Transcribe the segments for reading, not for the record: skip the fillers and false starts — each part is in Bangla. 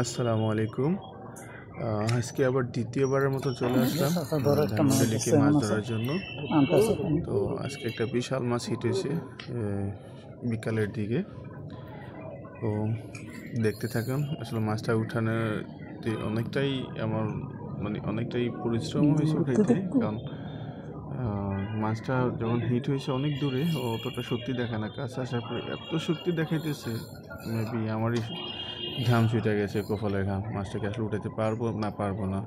আসসালামু আলাইকুম। আজকে আবার দ্বিতীয়বারের মতো চলে আসলাম ধানমন্ডি মাছ ধরার জন্য। তো আজকে একটা বিশাল মাছ হিট হয়েছে বিকালের দিকে। তো দেখতে থাকুন। আসলে মাছটা উঠানোর অনেকটাই আমার অনেকটাই পরিশ্রম হয়েছে উঠাইতে, কারণ মাছটা যখন হিট হয়েছে অনেক দূরে, অতটা শক্তি দেখায় না। কাছে আসার পরে এত শক্তি দেখাইতেছে, মেবি আমারই ঘাম ছুটে গেছে, কপালের ঘাম। মাছটাকে আসলে উঠাতে পারবো না।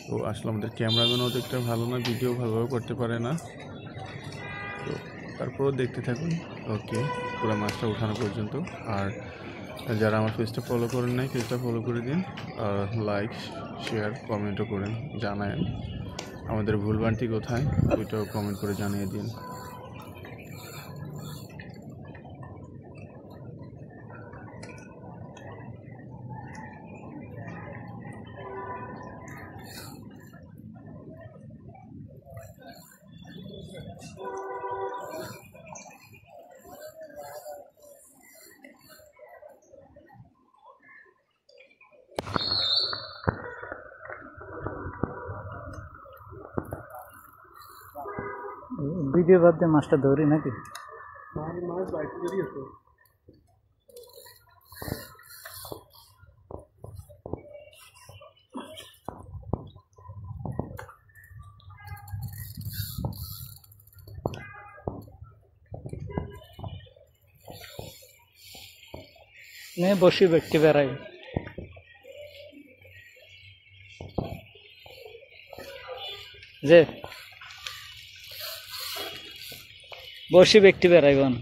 তো আসলে আমাদের ক্যামেরাম্যান অতটা ভালো না, ভিডিও ভালোভাবে করতে পারে না। তো তারপরেও দেখতে থাকুন, ওকে, পুরো মাছটা উঠানো পর্যন্ত। আর যারা আমার পেজটা ফলো করেন নাই, পেজটা ফলো করে দিন। আর লাইক, শেয়ার, কমেন্টও করেন, জানায়েন আমাদের ভুলভ্রান্তি কোথায়, ওইটাও কমেন্ট করে জানিয়ে দিন। ভিডিও বাদ দিয়ে মাছটা ধরি নাকি? বসি ব্যক্তি বেড়াই যে বসি ব্যক্তি বেড়াইবন।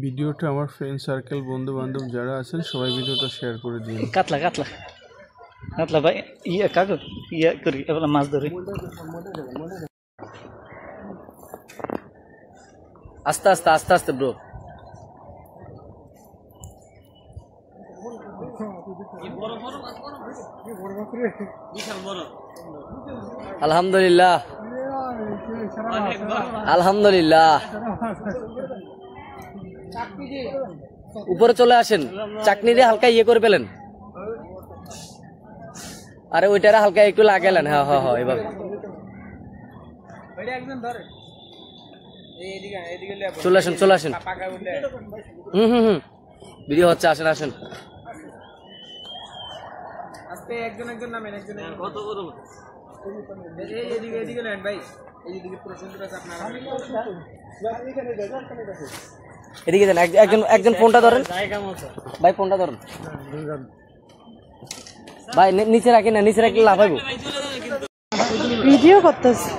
ভিডিওটা আমার ফ্রেন্ড সার্কেল, বন্ধু বান্ধব যারা আছেন সবাই ভিডিওটা শেয়ার করে দিন। কাতলা কাতলা কাতলা ভাই, কাকু করি এবার মাছ ধরি। আস্তে আস্তে আস্তে আস্তে ব্রো। আলহামদুলিল্লাহ আলহামদুলিল্লাহ। উপরে চলে আসেন, চাকনি দিয়ে হালকা ইয়ে করে পেলেন। আরে ওইটারে হালকা একটু লাগালেন। হ্যাঁ হ্যাঁ হ্যাঁ, এবার চলে আসেন চলে আসেন। ভিডিও হচ্ছে, আসেন আসেন। এদিকে দেন, একজন ফোনটা ধরেন ভাই, ফোনটা ধরেন ভাই। নিচে রাখি না, নিচে রাখলে লাভ হইব। ভিডিও করতেছি।